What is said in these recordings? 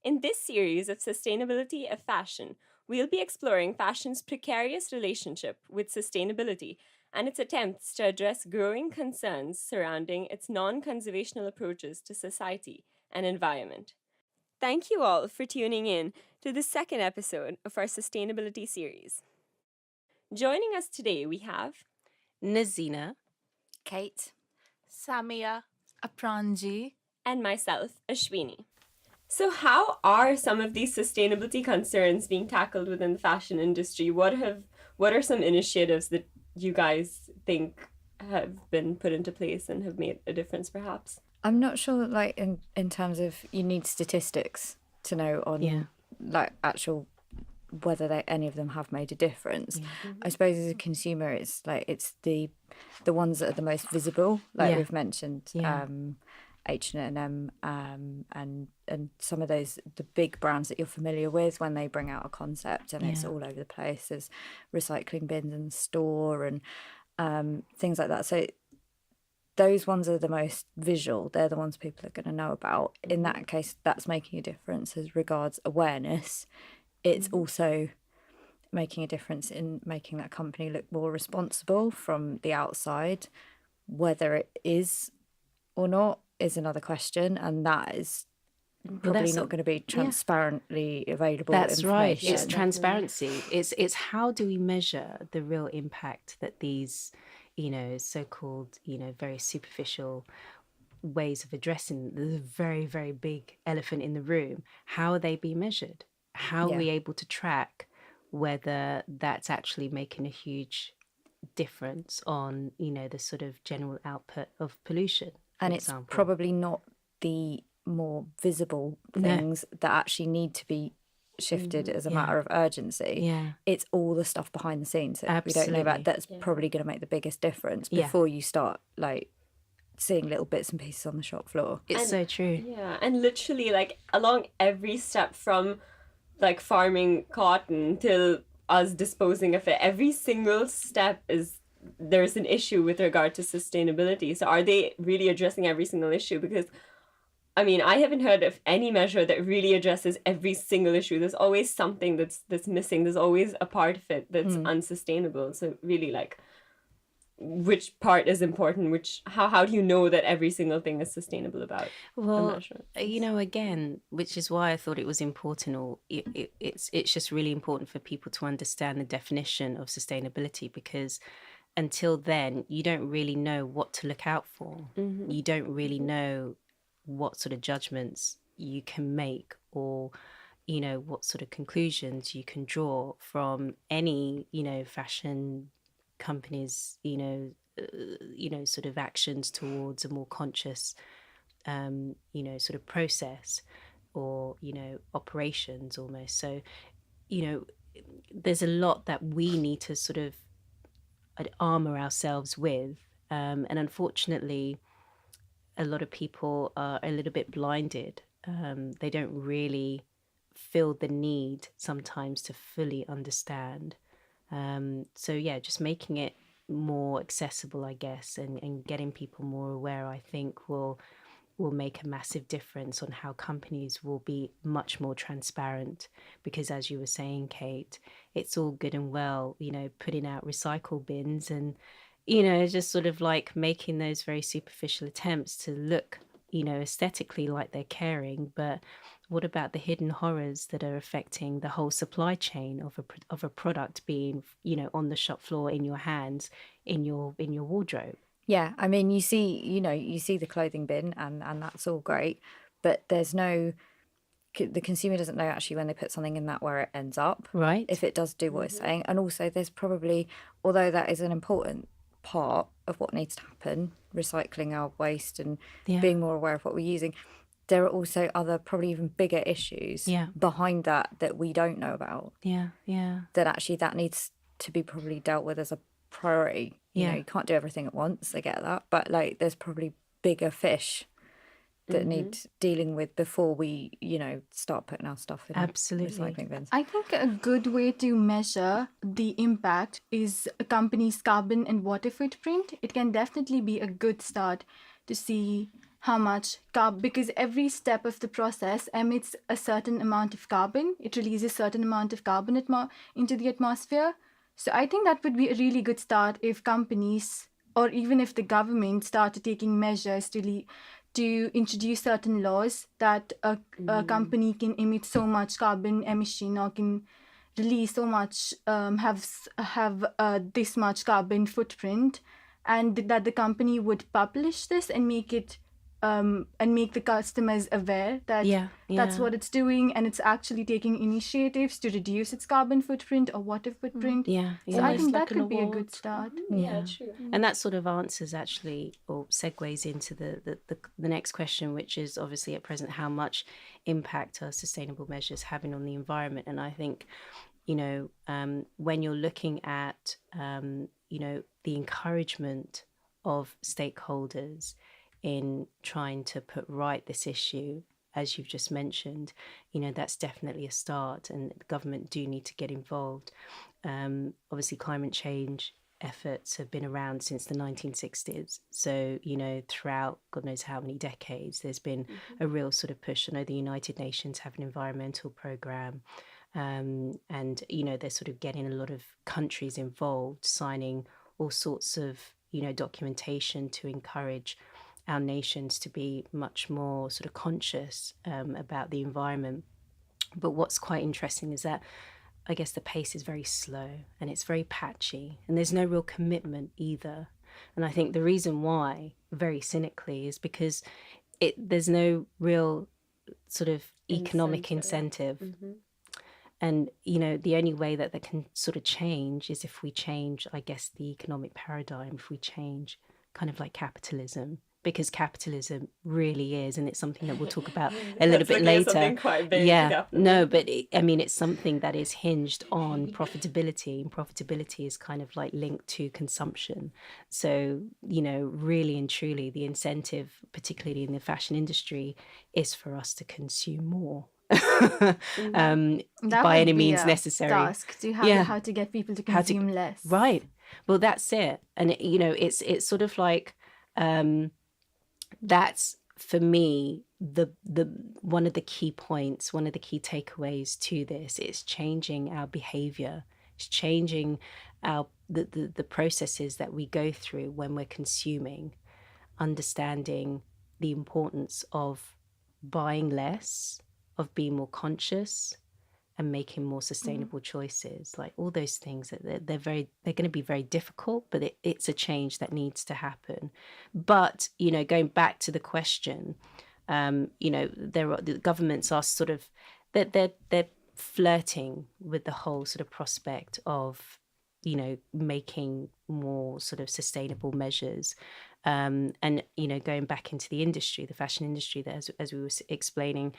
In this series of Sustainability of Fashion, we'll be exploring fashion's precarious relationship with sustainability and its attempts to address growing concerns surrounding its non-conservational approaches to society and environment. Thank you all for tuning in to the second episode of our sustainability series. Joining us today we have Nazina, Kate, Samia, Apranji, and myself, Ashwini. So how are some of these sustainability concerns being tackled within the fashion industry? What are some initiatives that you guys think have been put into place and have made a difference perhaps? I'm not sure, like, in terms of you need statistics to know on, like, actual whether any of them have made a difference. Mm-hmm. I suppose as a consumer, it's like it's the ones that are the most visible, like we've mentioned, H&M, and some of those the big brands that you're familiar with when they bring out a concept and it's all over the place. There's recycling bins in the store and things like that. So those ones are the most visual. They're the ones people are going to know about. In that case, that's making a difference as regards awareness. It's also making a difference in making that company look more responsible from the outside. Whether it is or not is another question, and that is probably not going to be transparently available. That's right. information. It's transparency. It's how do we measure the real impact that these, so-called, very superficial ways of addressing the very, very big elephant in the room. How are they being measured? How are we able to track whether that's actually making a huge difference on, the sort of general output of pollution? And it's probably not the more visible things that actually need to be shifted as a matter of urgency. Yeah. It's all the stuff behind the scenes that we don't know about that's probably going to make the biggest difference before you start, like, seeing little bits and pieces on the shop floor. It's so true. Yeah, and literally, like, along every step from, like, farming cotton till us disposing of it, every single step there's an issue with regard to sustainability. So are they really addressing every single issue? Because, I mean, I haven't heard of any measure that really addresses every single issue. There's always something that's missing. There's always a part of it that's unsustainable. So really, like, which part is important? How do you know that every single thing is sustainable about? Well, again, which is why I thought it was important, or it's just really important for people to understand the definition of sustainability, because until then, you don't really know what to look out for. Mm-hmm. You don't really know what sort of judgments you can make, or what sort of conclusions you can draw from any fashion companies sort of actions towards a more conscious sort of process, or operations almost. So there's a lot that we need to sort of armor ourselves with, and unfortunately a lot of people are a little bit blinded. They don't really feel the need sometimes to fully understand. So just making it more accessible, I guess, and getting people more aware, I think will make a massive difference on how companies will be much more transparent. Because as you were saying, Kate, it's all good and well, putting out recycle bins and, just sort of like making those very superficial attempts to look, aesthetically like they're caring. But what about the hidden horrors that are affecting the whole supply chain of a product being, on the shop floor, in your hands, in your wardrobe? Yeah, I mean, you see the clothing bin and that's all great, but the consumer doesn't know actually when they put something in that where it ends up. Right. If it does do what it's saying. And also there's probably, although that is an important part of what needs to happen, recycling our waste and being more aware of what we're using, there are also other probably even bigger issues behind that we don't know about. Yeah. That actually that needs to be probably dealt with as a priority. You can't do everything at once, I get that, but like there's probably bigger fish that need dealing with before we start putting our stuff in recycling bins. I think a good way to measure the impact is a company's carbon and water footprint. It can definitely be a good start to see how much carbon, because every step of the process emits a certain amount of carbon. It releases a certain amount of carbon into the atmosphere. So I think that would be a really good start if companies, or even if the government, started taking measures to introduce certain laws that a company can emit so much carbon emission, or can release so much, have this much carbon footprint, and that the company would publish this and make it and make the customers aware that that's what it's doing, and it's actually taking initiatives to reduce its carbon footprint or water footprint. So I think that could be a good start. Yeah, true. And that sort of answers actually, or segues into the next question, which is obviously at present, how much impact are sustainable measures having on the environment? And I think, when you're looking at, the encouragement of stakeholders in trying to put right this issue, as you've just mentioned, that's definitely a start, and the government do need to get involved. Obviously, climate change efforts have been around since the 1960s. So, throughout God knows how many decades, there's been a real sort of push. I know the United Nations have an environmental program, and, they're sort of getting a lot of countries involved, signing all sorts of, documentation to encourage our nations to be much more sort of conscious about the environment. But what's quite interesting is that I guess the pace is very slow, and it's very patchy, and there's no real commitment either. And I think the reason why, very cynically, is because there's no real sort of economic incentive. And, the only way that can sort of change is if we change, I guess, the economic paradigm, if we change kind of like capitalism, because capitalism really is, and it's something that we'll talk about a little bit later. Quite big, but it's something that is hinged on profitability, and profitability is kind of like linked to consumption. So, really and truly, the incentive, particularly in the fashion industry, is for us to consume more. By any means necessary. Task to how to get people to consume less. Right. Well, that's it. And it's sort of like that's for me the one of the key points, one of the key takeaways to this is changing our behavior. It's changing the processes that we go through when we're consuming, understanding the importance of buying less, of being more conscious, and making more sustainable choices. Like all those things, that they're going to be very difficult, but it's a change that needs to happen. But going back to the question, the governments are sort of they're flirting with the whole sort of prospect of making more sort of sustainable measures. And going back into the industry, the fashion industry, that as we were explaining,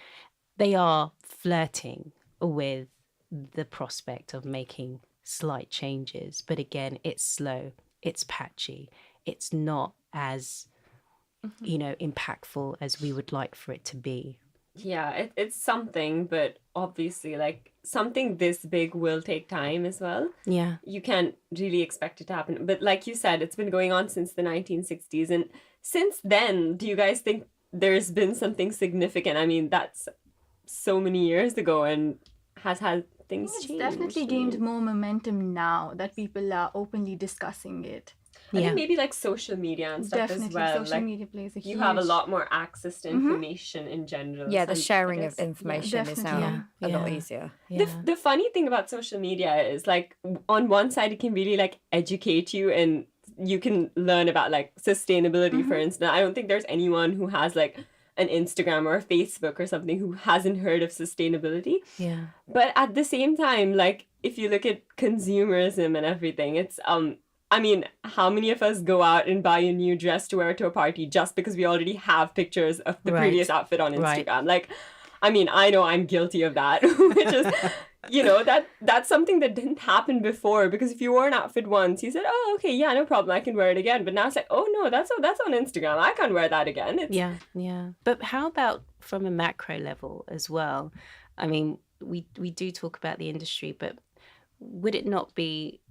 they are flirting with the prospect of making slight changes. But again, it's slow, it's patchy, it's not as, impactful as we would like for it to be. Yeah, it's something, but obviously, like, something this big will take time as well. Yeah. You can't really expect it to happen. But like you said, it's been going on since the 1960s. And since then, do you guys think there's been something significant? I mean, that's so many years ago, and has had things changed. It's definitely gained more momentum now that people are openly discussing it. I think maybe like social media and stuff Definitely, as well. social like, media plays a huge... You have a lot more access to information in general. Yeah, the sharing of information is now a lot easier. Yeah. The funny thing about social media is, like, on one side it can really like educate you, and you can learn about like sustainability, for instance. I don't think there's anyone who has like an Instagram or a Facebook or something who hasn't heard of sustainability. Yeah. But at the same time, like, if you look at consumerism and everything, it's I mean, how many of us go out and buy a new dress to wear to a party just because we already have pictures of the previous outfit on Instagram? Right. Like, I mean, I know I'm guilty of that, which is, that's something that didn't happen before, because if you wore an outfit once, you said, oh, okay, yeah, no problem, I can wear it again. But now it's like, oh no, that's on Instagram, I can't wear that again. Yeah. But how about from a macro level as well? I mean, we do talk about the industry, but would it not be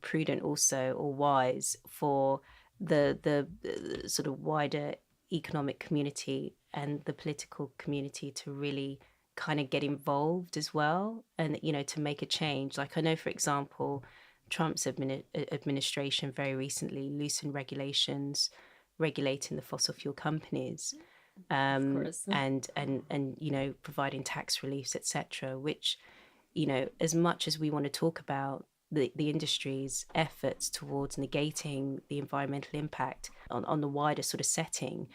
prudent also, or wise, for the sort of wider economic community and the political community to really kind of get involved as well, and to make a change. Like, I know, for example, Trump's administration very recently loosened regulations regulating the fossil fuel companies, and providing tax reliefs, etc., which, as much as we want to talk about the industry's efforts towards negating the environmental impact on the wider sort of setting,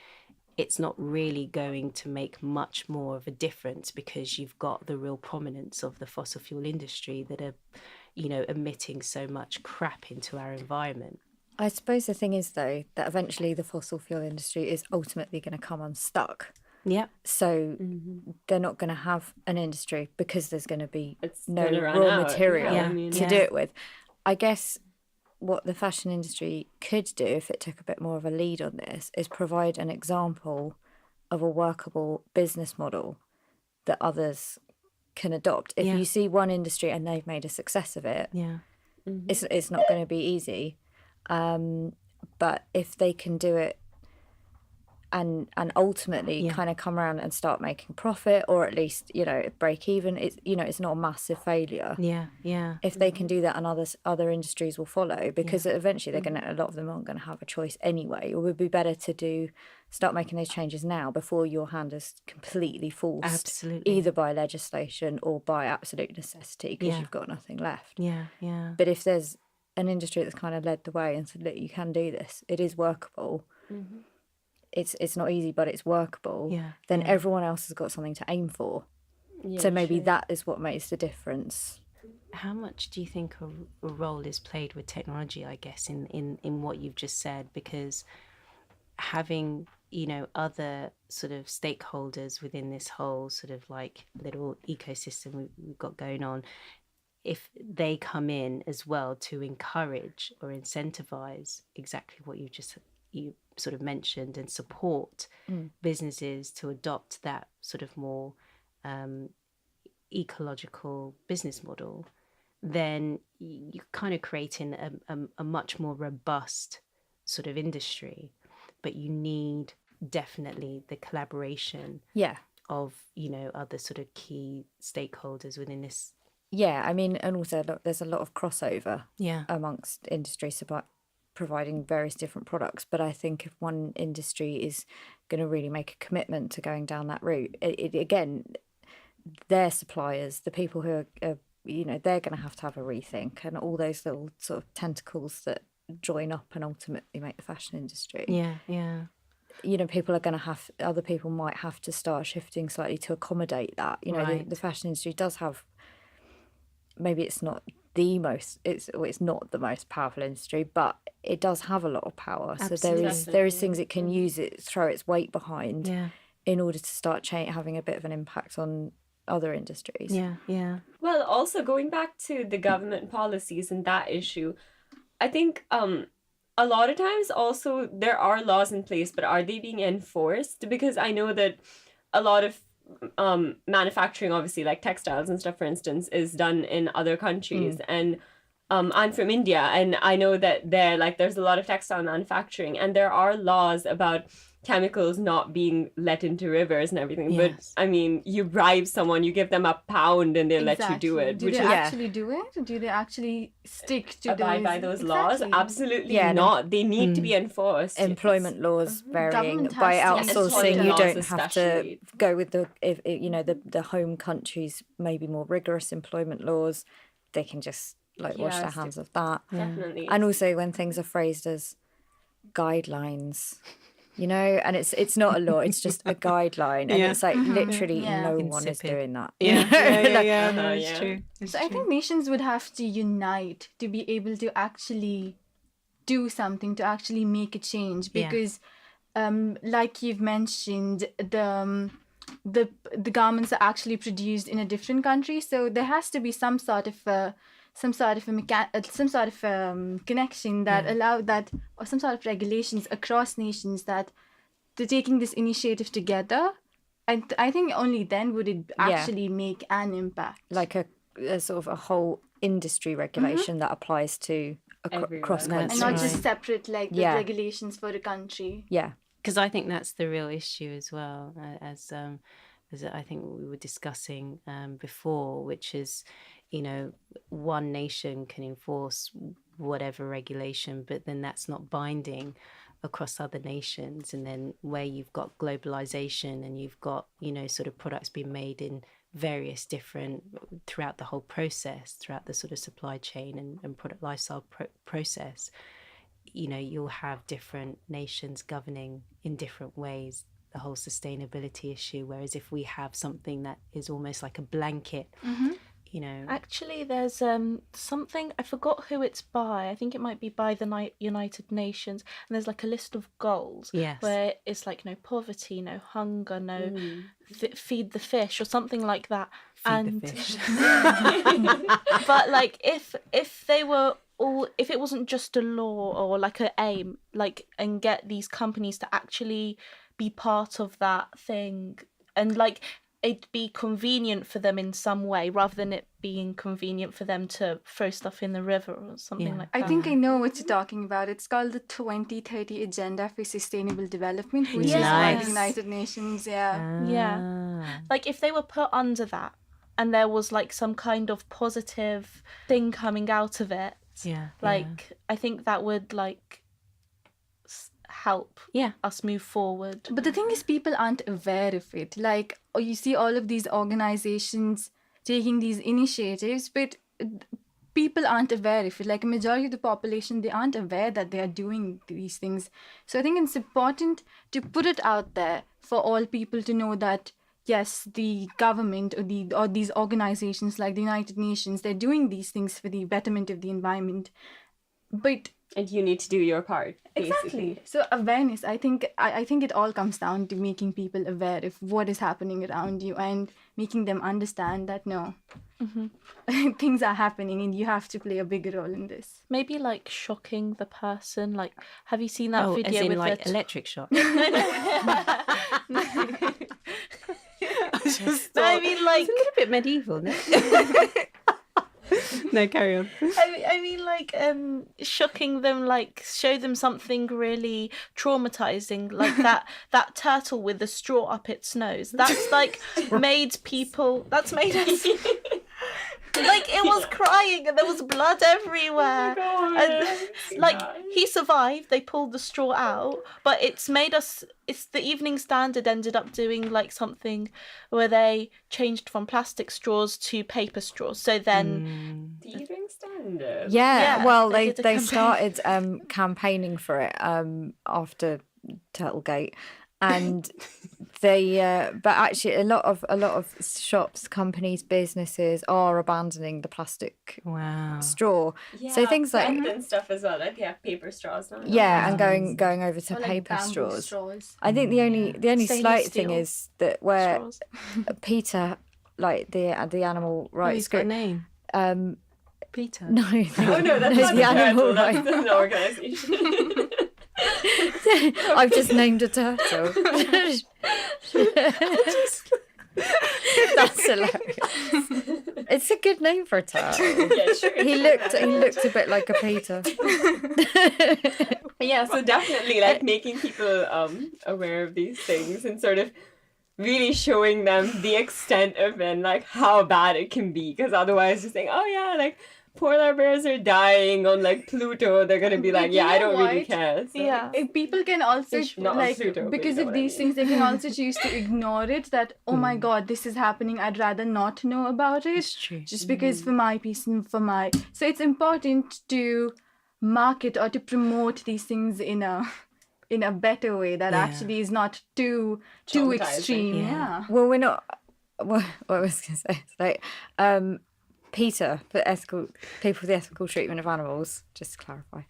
it's not really going to make much more of a difference, because you've got the real prominence of the fossil fuel industry that are, emitting so much crap into our environment. I suppose the thing is, though, that eventually the fossil fuel industry is ultimately going to come unstuck. Yeah. So they're not going to have an industry because there's going to be no gonna run raw out. material Yeah, do it with. I guess what the fashion industry could do, if it took a bit more of a lead on this, is provide an example of a workable business model that others can adopt. If you see one industry and they've made a success of it, it's not going to be easy. But if they can do it and ultimately kind of come around and start making profit, or at least break even, it's not a massive failure. If they can do that, and other industries will follow, because eventually a lot of them aren't going to have a choice anyway. It would be better to start making those changes now, before your hand is completely forced. Absolutely. Either by legislation or by absolute necessity, because you've got nothing left. But if there's an industry that's kind of led the way and said, look, you can do this, it is workable. It's not easy, but it's workable. Then everyone else has got something to aim for. So maybe that is what makes the difference. How much do you think a role is played with technology, I guess, in what you've just said? Because having, other sort of stakeholders within this whole sort of like little ecosystem we've got going on, if they come in as well to encourage or incentivize exactly what you sort of mentioned, and support businesses to adopt that sort of more ecological business model, then you're kind of creating a much more robust sort of industry. But you need definitely the collaboration of other sort of key stakeholders within this. I mean, and also there's a lot of crossover amongst industries about providing various different products. But I think if one industry is going to really make a commitment to going down that route, it again, their suppliers, the people who are they're going to have a rethink, and all those little sort of tentacles that join up and ultimately make the fashion industry. People are going to other people might have to start shifting slightly to accommodate that. The fashion industry does have, maybe it's not the most powerful industry, but it does have a lot of power. Absolutely. So there is things it can use, throw its weight behind in order to start having a bit of an impact on other industries. Well, also going back to the government policies and that issue, I think a lot of times also there are laws in place, but are they being enforced? Because I know that a lot of manufacturing, obviously, like textiles and stuff, for instance, is done in other countries. And I'm from India, and I know that there's a lot of textile manufacturing, and there are laws about chemicals not being let into rivers and everything. Yes. But I mean, you bribe someone, you give them £1 and they'll let you do it. Do they actually do it? Do they actually stick to abide by those laws? Absolutely Yeah, not. They need to be enforced. Employment laws varying Government by has to- outsourcing. You laws don't have to especially. go with the home countries, maybe more rigorous employment laws. They can just wash their hands of that. Definitely. And also when things are phrased as guidelines, and it's not a law, it's just a guideline, and it's like literally no one is doing that. No, it's true. So I think nations would have to unite to be able to actually do something, to actually make a change, because like you've mentioned, the garments are actually produced in a different country, so there has to be some sort of connection that allow that, or some sort of regulations across nations that they're taking this initiative together. And I think only then would it actually make an impact. Like a sort of a whole industry regulation that applies to across Everywhere. countries. And not just separate the regulations for the country. Yeah, because I think that's the real issue as well, as I think we were discussing before, which is, you know, one nation can enforce whatever regulation, but then that's not binding across other nations. And then where you've got globalization and you've got, you know, sort of products being made in various different, throughout the whole process, throughout the sort of supply chain and product lifestyle process, you know, you'll have different nations governing in different ways the whole sustainability issue. Whereas if we have something that is almost like a blanket, you know. Actually, there's something, I forgot who it's by. I think it might be by the United Nations. And there's like a list of goals where it's like no poverty, no hunger, no feed the fish or something like that. Feed the fish. But like if they were all, if it wasn't just a law or like an aim, like, and get these companies to actually be part of that thing, and like it'd be convenient for them in some way rather than it being convenient for them to throw stuff in the river or something like that. I think I know what you're talking about. It's called the 2030 Agenda for Sustainable Development, which is by the United Nations. Like if they were put under that and there was like some kind of positive thing coming out of it, I think that would like help us move forward. But the thing is, people aren't aware of it. Like, you see all of these organizations taking these initiatives, but people aren't aware of it. Like, a majority of the population, they aren't aware that they are doing these things. So I think it's important to put it out there for all people to know that, yes, the government or these organizations like the United Nations, they're doing these things for the betterment of the environment. And you need to do your part, basically. Exactly. So awareness, I think it all comes down to making people aware of what is happening around you and making them understand that things are happening and you have to play a bigger role in this. Maybe like shocking the person. Like, have you seen that video as in with like electric shock? I mean, like, it's a little bit medieval, no? No, carry on. I mean, like, shocking them, like, show them something really traumatizing, like that turtle with the straw up its nose. That's, like, made us... Like, it was crying and there was blood everywhere. Oh my God, and, like, he survived, they pulled the straw out, but it's made us... It's the Evening Standard ended up doing, like, something where they changed from plastic straws to paper straws. So then... The Evening Standard? Yeah, well, they started campaigning for it after Turtlegate. And they but actually a lot of shops, companies, businesses are abandoning the plastic straw. So things like and stuff as well, like paper straws now. And going over to paper straws. I think the only slight thing is that where Peter, like the animal rights he's got a name. Peter. No, that's not the animal rights. That's an organisation. I've just named a turtle. That's hilarious. It's a good name for a turtle. Yeah, sure. He looked a bit like a Peter. Yeah, so definitely like making people aware of these things and sort of really showing them the extent of it and like how bad it can be, because otherwise just saying, oh yeah, like polar bears are dying on like Pluto, they're gonna be like, yeah, I don't really care. So. Yeah, if people can also like Pluto, because of these things, they can also choose to ignore it. That oh my God, this is happening. I'd rather not know about it. It's true. Just because for my peace and for my. So it's important to market or to promote these things in a better way that actually is not too extreme. Yeah. Well, we're not. What I was gonna say is like. Peter, for people for the ethical treatment of animals, just to clarify.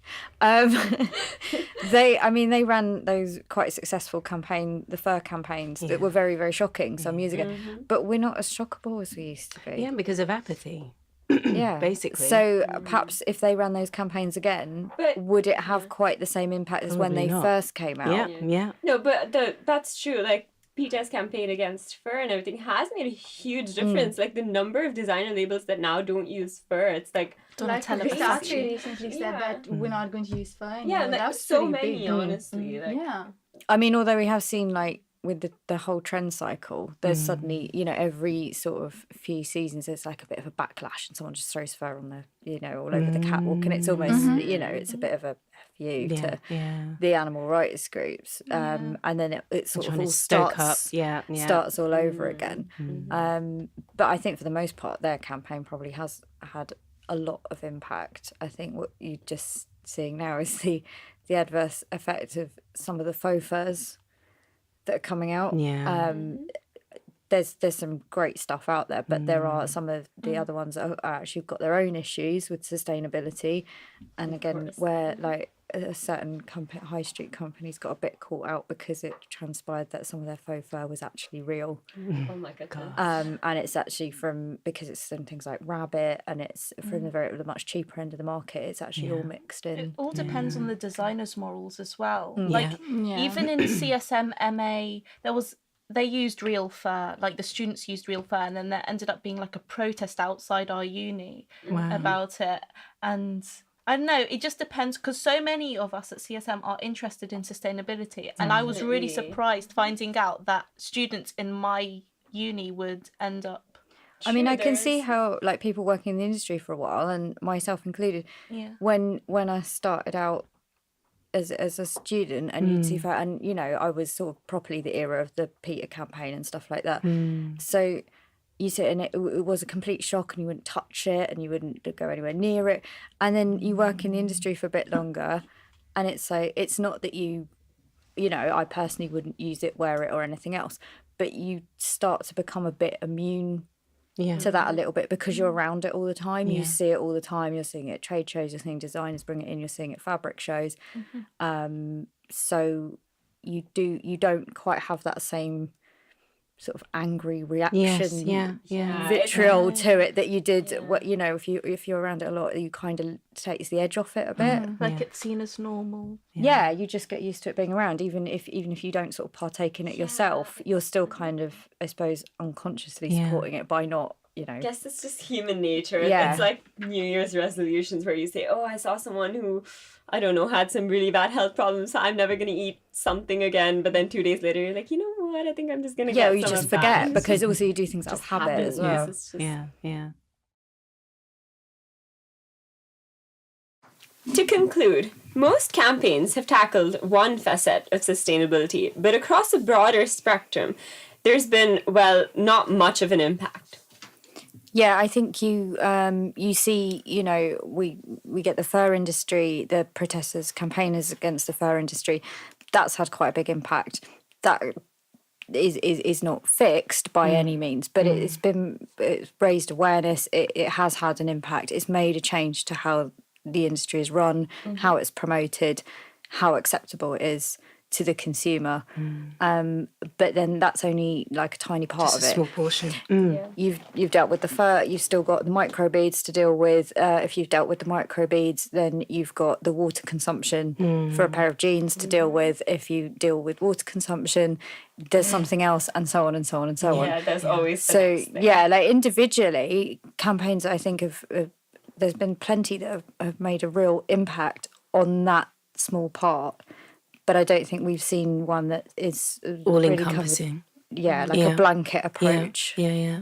They ran those quite successful the fur campaigns that were very, very shocking some years ago. But we're not as shockable as we used to be. Yeah, because of apathy. Yeah, basically. So perhaps if they ran those campaigns again, would it have quite the same impact as when they first came out? Yeah. No, but that's true. Like, PETA's campaign against fur and everything has made a huge difference. Like the number of designer labels that now don't use fur, it's like Versace recently said that we're not going to use fur anymore. Yeah, like that's so pretty many, big. honestly. Like, yeah. I mean, although we have seen like with the whole trend cycle, there's suddenly, you know, every sort of few seasons there's like a bit of a backlash and someone just throws fur on the, you know, all over the catwalk, and it's almost, you know, it's a bit of a view to the animal rights groups, and then it sort of all starts all over again. But I think for the most part their campaign probably has had a lot of impact. I think what you're just seeing now is the adverse effect of some of the faux furs that are coming out. There's some great stuff out there, but there are some of the other ones that are actually got their own issues with sustainability, and again where like a certain high street companies got a bit caught out because it transpired that some of their faux fur was actually real. Oh my goodness. And it's actually because it's some things like rabbit, and it's from the much cheaper end of the market. It's actually all mixed in. It all depends on the designer's morals as well. Like even in CSM MA, they used real fur, like the students used real fur, and then there ended up being like a protest outside our uni about it. And I don't know, it just depends, because so many of us at CSM are interested in sustainability, and I was really surprised finding out that students in my uni would end up. I mean, I can see how like people working in the industry for a while, and myself included, when I started out as a student, and you'd see and you know, I was sort of properly the era of the PETA campaign and stuff like that. So you sit and it was a complete shock, and you wouldn't touch it, and you wouldn't go anywhere near it. And then you work in the industry for a bit longer, and it's like, it's not that you know, I personally wouldn't use it, wear it, or anything else, but you start to become a bit immune to that a little bit, because you're around it all the time. You see it all the time. You're seeing it at trade shows, you're seeing designers bring it in, you're seeing it at fabric shows. So you don't quite have that same sort of angry reaction, vitriol to it that you did. What, you know, if you're around it a lot, you kind of takes the edge off it a bit. Like it's seen as normal. You just get used to it being around, even if you don't sort of partake in it yourself, you're still kind of, I suppose, unconsciously supporting it by not, you know. I guess it's just human nature. It's like New Year's resolutions where you say, oh, I saw someone who, I don't know, had some really bad health problems, so I'm never going to eat something again. But then 2 days later, you're like, you know what, I think I'm just going to get some you just of forget, that. because also you do things out of habit as well. To conclude, most campaigns have tackled one facet of sustainability, but across a broader spectrum, there's been, well, not much of an impact. Yeah, I think you see, you know, we get the fur industry, the protesters, campaigners against the fur industry. That's had quite a big impact. That is not fixed by any means, but it's raised awareness. It has had an impact. It's made a change to how the industry is run, how it's promoted, how acceptable it is to the consumer. But then that's only like a tiny part Just of a it. small portion. You've dealt with the fur, you've still got the microbeads to deal with. If you've dealt with the microbeads, then you've got the water consumption for a pair of jeans to deal with. If you deal with water consumption, there's something else, and so on and so on and so on. Yeah, there's always the so next thing. yeah, like individually, campaigns I think have there's been plenty that have made a real impact on that small part, but I don't think we've seen one that is All really encompassing. a blanket approach. Yeah.